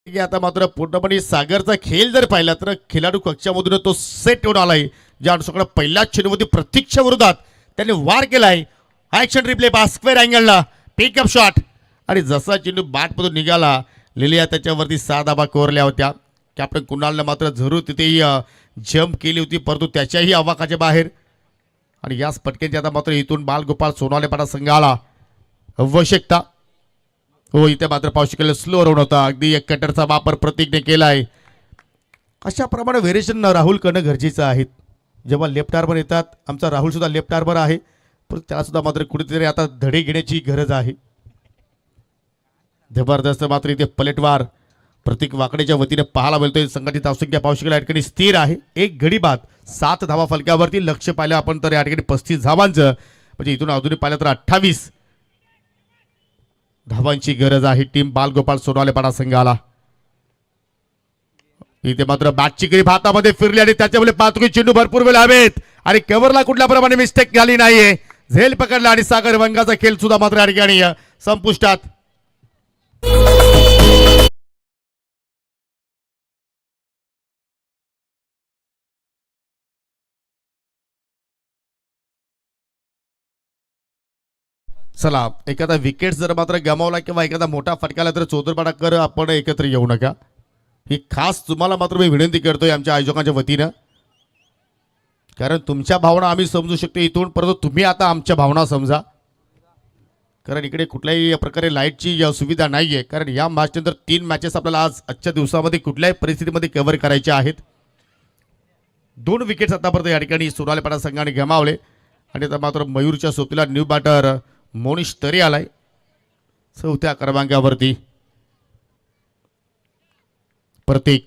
आता मात्र पूर्णपणे सागरचा खेळ जर पाहिला तर खेळाडू कक्षामधून तो सेट होऊन आलाय. ज्या अनुषंगाने पहिल्याच चेंडूमध्ये प्रतीक्षा विरोधात त्याने वार केलाय. ऍक्शन रिप्ले पास स्क्वेअर अँगलला पिकअप शॉट आणि जसा चेंडू बॅटमधून निघाला लिलिया त्याच्यावरती 6 धाबा कोरल्या होत्या. कॅप्टन कुणालनं मात्र जरूर तिथेही जम्प केली होती परंतु त्याच्याही अवाकाच्या बाहेर आणि याच पटक्यांची आता मात्र इथून बालगोपाळ सोनालेपाडा संघाला आवश्यकता. हो इथे मात्र पाहू शकेल स्लो रन होता. अगदी एक कटरचा वापर प्रतीकने केलाय. अशा प्रमाणे व्हेरिएशन राहुल करणं गरजेचं आहे. जेव्हा लेफ्ट आर्मर येतात आमचा राहुल सुद्धा लेफ्ट आर्मर आहे पण त्याला सुद्धा मात्र कुठेतरी आता धडे घेण्याची गरज आहे. जबरदस्त मात्र इथे पलटवार प्रतीक वाकडेच्या वतीने पाहायला मिळतोय. संघाची धावसंख्या पाहू शकेल या ठिकाणी स्थिर आहे. एक गडी बाद 7 धावा फलकावरती. लक्ष पाहिलं आपण तर या ठिकाणी 35 धावांचं म्हणजे इथून अजूनही पाहिलं तर 28 धावांची गरज आहे टीम बालगोपाळ सोनालेपाडा संघाला. इथे मात्र बॅटची ग्रीप हातामध्ये फिरली आणि त्याच्यामुळे पातुकी चेंडू भरपूर वेळ हवेत आणि कव्हरला कुठल्या प्रमाणे मिस्टेक झाली नाहीये. झेल पकडला आणि सागर वंगाचा खेळ सुद्धा मात्र या ठिकाणी संपुष्टात. चला एखादा विकेट जर मात्र गमावला किंवा एखादा मोठा फटकाला तर चौधरपाडाकर आपण एकत्र येऊ नका ही खास तुम्हाला मात्र मी विनंती करतोय आमच्या आयोजकांच्या वतीनं. कारण तुमच्या भावना आम्ही समजू शकतो इथून परंतु तुम्ही आता आमच्या भावना समजा. कारण इकडे कुठल्याही प्रकारे लाईटची सुविधा नाही आहे. कारण या मॅचनंतर 3 मॅचेस आपल्याला आज आजच्या दिवसामध्ये कुठल्याही परिस्थितीमध्ये कव्हर करायचे आहेत. 2 विकेट्स आतापर्यंत या ठिकाणी सोनालेपाडा संघाने गमावले आणि आता मात्र मयूरच्या सोबतीला न्यू बॅटर मोनिश तरी आलाय 4थ्या क्रमांकावरती. प्रतीक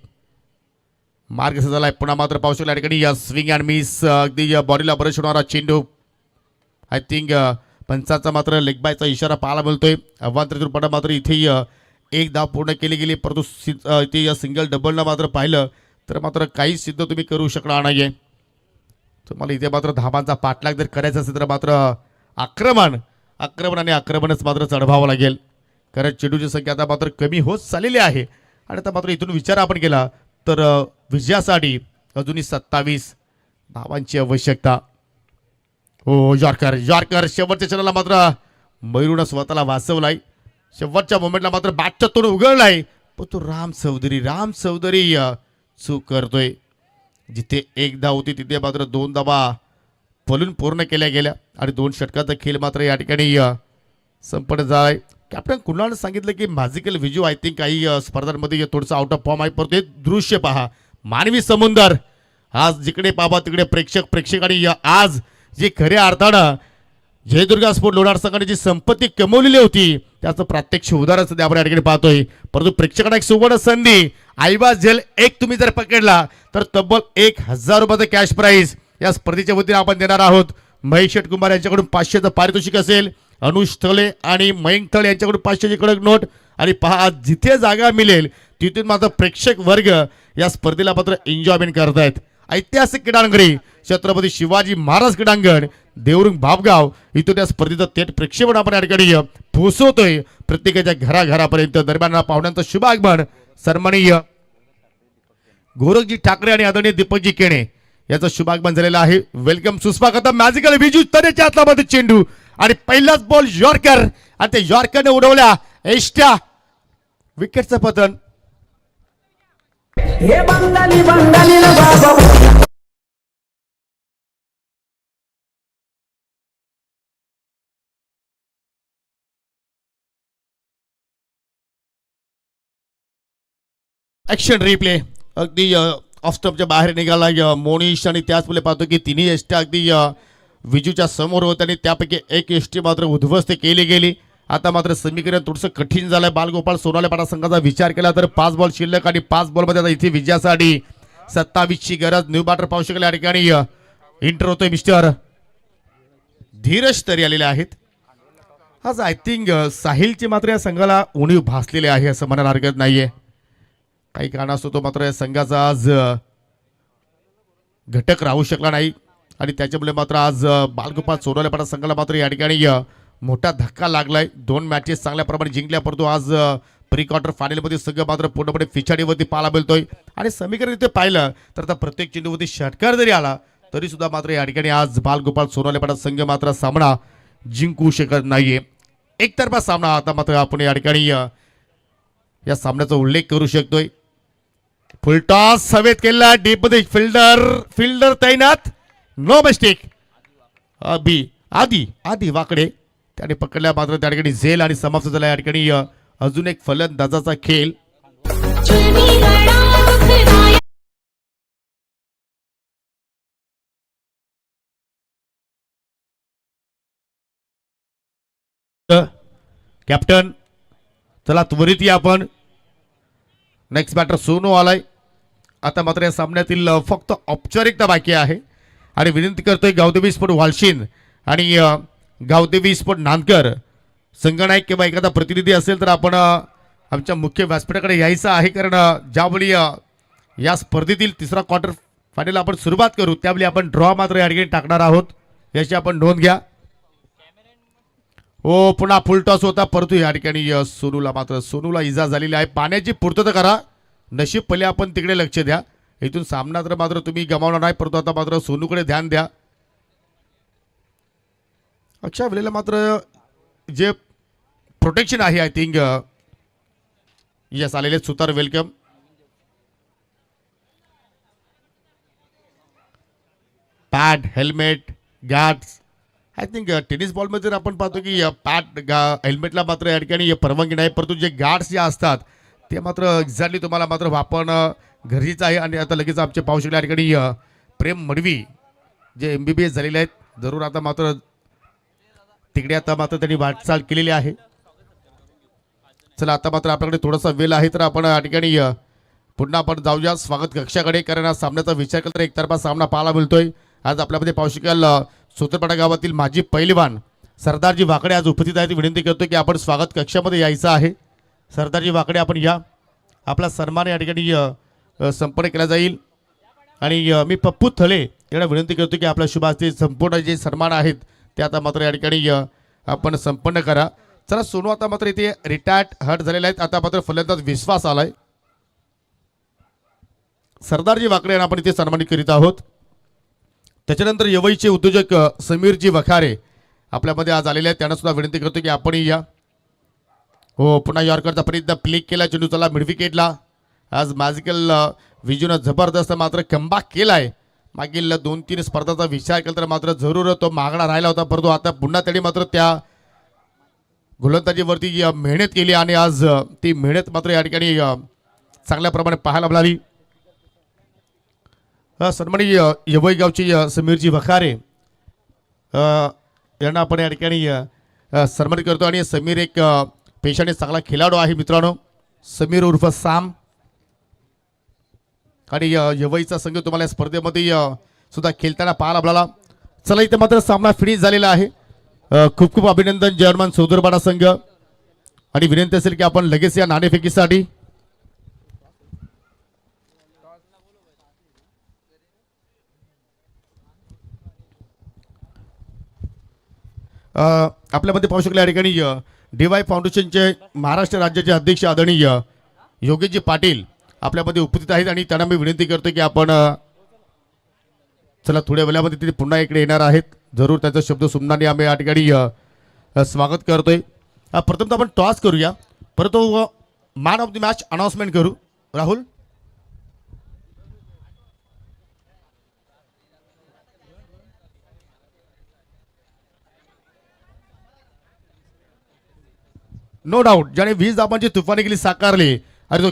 मार्ग झालाय पुन्हा मात्र पाहू शकला या ठिकाणी या स्विंग अँड मिस अगदी बॉडीला बरेच होणारा चेंडू. आय थिंक पंचाचा मात्र लेग बायचा इशारा पाहायला मिळतोय. अवांतरितपणा मात्र इथेही एक धाव पूर्ण केली गेली, परंतु ते या सिंगल डबलनं मात्र पाहिलं तर मात्र काहीच सिद्ध तुम्ही करू शकणार नाहीये. तुम्हाला इथे मात्र धावांचा पाठलाग जर करायचा असेल तर मात्र आक्रमण आणि आक्रमणच मात्र चढवावं लागेल. कारण चेंडूची संख्या आता मात्र कमी होत चाललेली आहे आणि आता मात्र इथून विचार आपण केला तर विजयासाठी अजूनही 27 धावांची आवश्यकता. हो, यॉर्कर शेवटच्या क्षणाला मात्र मयूरनं स्वतःला वाचवलाय. शेवटच्या मोमेंटला मात्र बॅटच्या तोंड उघडलाय, पण तो राम चौधरी चूक करतोय. जिथे एक धाव होती तिथे मात्र 2 धावा फलून पूर्ण केल्या गेल्या आणि 2 षटकाचा खेळ मात्र या ठिकाणी संपन्न झालाय. कॅप्टन कुणालनं सांगितलं की मॅजिकल विजू आय थिंक काही स्पर्धांमध्ये थोडंसं आउट ऑफ फॉर्म आहे, परंतु हे दृश्य पहा, मानवी समुंदर. आज जिकडे पाहा तिकडे प्रेक्षक आणि आज जी खऱ्या अर्थानं जयदुर्गा स्पोर्ट लोणार संघाने जी संपत्ती कमवलेली होती त्याचं प्रत्यक्ष उदाहरण सध्या आपण या ठिकाणी पाहतोय. परंतु प्रेक्षकांना एक सुवर्ण संधी, आईबा जेल एक तुम्ही जर पकडला तर तब्बल 1000 रुपयाचं कॅश प्राईज या स्पर्धेच्या वतीने आपण देणार आहोत. महेश शेटकुमार यांच्याकडून 500चं पारितोषिक असेल, अनुष थळे आणि मयंक थळे यांच्याकडून 500ची कडक नोट. आणि पहा जिथे जागा मिळेल तिथून मात्र प्रेक्षक वर्ग या स्पर्धेला मात्र एन्जॉयमेंट करतायत. ऐतिहासिक क्रीडांगणे छत्रपती शिवाजी महाराज क्रीडांगण देवरुंग बापगाव इथून या स्पर्धेचं थेट प्रेक्षेपण आपण या ठिकाणी पोहोचवतोय प्रत्येकाच्या घराघरापर्यंत. दरम्यान पाहुण्यांचं शुभ आगमन सन्माननीय गोरखजी ठाकरे आणि आदरणीय दीपकजी केणे याचं शुभागमन झालेलं आहे. वेलकम सुस्वागत. मॅजिकल विजू तनेच्या हातामध्ये चेंडू आणि पहिलाच बॉल यॉर्कर आणि त्या यॉर्करने उडवल्या एस्ट्या विकेटचं पतन. हे बंगाली बाबा ॲक्शन रिप्ले अगदी ऑफ स्टंपच्या बाहेर निघाला मोनिश आणि त्याचमुळे पाहतो की तिन्ही एसट्या अगदी विजूच्या समोर होत्या आणि त्यापैकी एक एसटी मात्र उद्ध्वस्त केली गेली. आता मात्र समीकरण थोडंसं कठीण झालंय. बालगोपाळ सोनाले पाटा संघाचा विचार केला तर 5 बॉल शिल्लक आणि 5 बॉलमध्ये आता इथे विजयासाठी 27ची गरज. न्यू बॅटर पाहू शकेल या ठिकाणी इंटर होतोय मिस्टर धीरज तरी आलेले आहेत. आज आय थिंक साहिलची मात्र या संघाला उणीव भासलेली आहे असं म्हणायला हरकत नाहीये. काही कारणास्तव तो मात्र या संघाचा आज घटक राहू शकला नाही आणि त्याच्यामुळे मात्र आज बालगोपाळ सोनवणे पाटा संघाला मात्र या ठिकाणी मोठा धक्का लागलाय. 2 मॅचेस चांगल्या प्रमाणे जिंकल्या, परंतु आज प्री क्वार्टर फायनलमध्ये संघ मात्र पूर्णपणे पिछाडीवरती पाहायला मिळतोय. आणि समीकरण इथे पाहिलं तर आता प्रत्येक चेंडूवरती षटकार जरी आला तरी सुद्धा मात्र या ठिकाणी आज बालगोपाळ सोनवणे पाटा संघ मात्र सामना जिंकू शकत नाहीये. एकतर्फा सामना. आता मात्र आपण या ठिकाणी या सामन्याचा उल्लेख करू शकतोय. फुलटॉस हवेत केला, डीप मध्ये फिल्डर तैनात, नो मिस्टेक. आधी वाकडे त्याने पकडल्या मात्र त्या ठिकाणी झेल आणि समाप्त झाला या ठिकाणी अजून एक फलंदाजाचा खेळ. कॅप्टन चला त्वरित या आपण. नेक्स्ट बॅटर सोनू आलाय. आता मात्र या सामन्यातील फक्त औपचारिकता बाकी आहे आणि विनंती करतोय गावदेवी स्पोर्ट वालशीन आणि गावदेवी स्पोर्ट नांदकर संगनायक किंवा एखादा प्रतिनिधी असेल तर आपण आमच्या मुख्य व्यासपीठाकडे यायचं आहे. कारण ज्यावेळी या स्पर्धेतील 3रा क्वार्टर फायनल आपण सुरुवात करू त्यावेळी आपण ड्रॉ मात्र या ठिकाणी टाकणार आहोत, याची आपण नोंद घ्या. हो, पुन्हा फुल टॉस होता, परंतु या ठिकाणी सोनूला इजा झालेली आहे. पाण्याची पूर्तता करा. नशीब पहिले आपण तिकडे लक्ष द्या. इथून सामना तर मात्र तुम्ही गमावणार नाही, परंतु आता मात्र सोनूकडे ध्यान द्या. अशा वेळेला मात्र जे प्रोटेक्शन आहे आय थिंक यस आलेले Sutar welcome. Pad, helmet, guards. I think tennis बॉलमध्ये जर आपण पाहतो की पॅड हेल्मेटला मात्र या ठिकाणी परवानगी नाही, परंतु जे गार्ड्स जे असतात ते मात्र एक्झॅक्टली तुम्हाला मात्र वापरणं गरजेचं आहे. आणि आता लगेच आमचे पाहू शकले या ठिकाणी प्रेम मडवी जे MBBS झालेले आहेत जरूर आता मात्र तिकडे आता मात्र त्यांनी वाटचाल केलेली आहे. चला आता मात्र आपल्याकडे थोडासा वेळ आहे तर आपण या ठिकाणी पुन्हा आपण जाऊया स्वागत कक्षाकडे. कारण आज सामन्याचा विचार केला तर एकतर्फा सामना पाहायला मिळतोय. आज आपल्यामध्ये पाहू शकाल सोतरपाडा गावातील माजी पैलवान सरदारजी वाकडे आज उपस्थित आहेत. विनंती करतो की आपण स्वागत कक्षामध्ये यायचं आहे. सरदारजी वाकडे आपण या. आपला सन्मान या ठिकाणी संपन्न केला जाईल. आणि मी पप्पू थळे यांना विनंती करतो की आपल्या शुभ हस्ते संपूर्ण जे सन्मान आहेत ते आता मात्र या ठिकाणी आपण संपन्न करा. चला सोनू आता मात्र इथे रिटायर्ड हट झालेले आहेत. आता मात्र फलंदाज विश्वास आलाय. सरदारजी वाकडे यांना आपण इथे सन्मानित करीत आहोत. त्याच्यानंतर यवईचे उद्योजक समीरजी वखारे आपल्यामध्ये आज आलेले आहेत. त्यांना सुद्धा विनंती करतो की आपणही या. हो पुन्हा यॉर्करचा प्रयत्न प्ले केला चेंडू चला मिडविकेटला. आज मॅजिकल विजूनं जबरदस्त मात्र कमबॅक केलाय. मागील 2-3 स्पर्धाचा विचार केला तर मात्र जरूर तो मागणा राहिला होता, परंतु आता पुन्हा त्यांनी मात्र त्या गोलंदाजीवरती मेहनत केली आणि आज ती मेहनत मात्र या ठिकाणी चांगल्या प्रमाणे पाहायला मिळाली. सन्माननीय यवई गावची समीरजी वखारे यांना आपण या ठिकाणी सन्मानित करतो. आणि समीर एक पेशाने चांगला खेळाडू आहे मित्रांनो. समीर उर्फ साम. आणि यवईचा संघ तुम्हाला या स्पर्धेमध्ये सुद्धा खेळताना पाहायला मिळाला. चला इथे मात्र सामना फिनिश झालेला आहे. खूप खूप अभिनंदन जर्मन सौदरबाडा संघ. आणि विनंती असेल की आपण लगेच या नाणेफेकीसाठी आपल्यामध्ये पाहू शकले या ठिकाणी DY फाउंडेशनचे महाराष्ट्र राज्याचे अध्यक्ष आदरणीय योगेशजी पाटील आपल्यामध्ये उपस्थित आहेत. आणि त्यांना मी विनंती करतो की आपण चला थोड्या वेळामध्ये ते पुन्हा इकडे येणार आहेत. जरूर त्याचा शब्द सुमनाने आम्ही या ठिकाणी स्वागत करतोय. प्रथमतः आपण टॉस करूया, परंतु man of the match announcement करू. राहुल नो डाऊट ज्याने 20 धावांची तुफानी केली साकारली आणि तो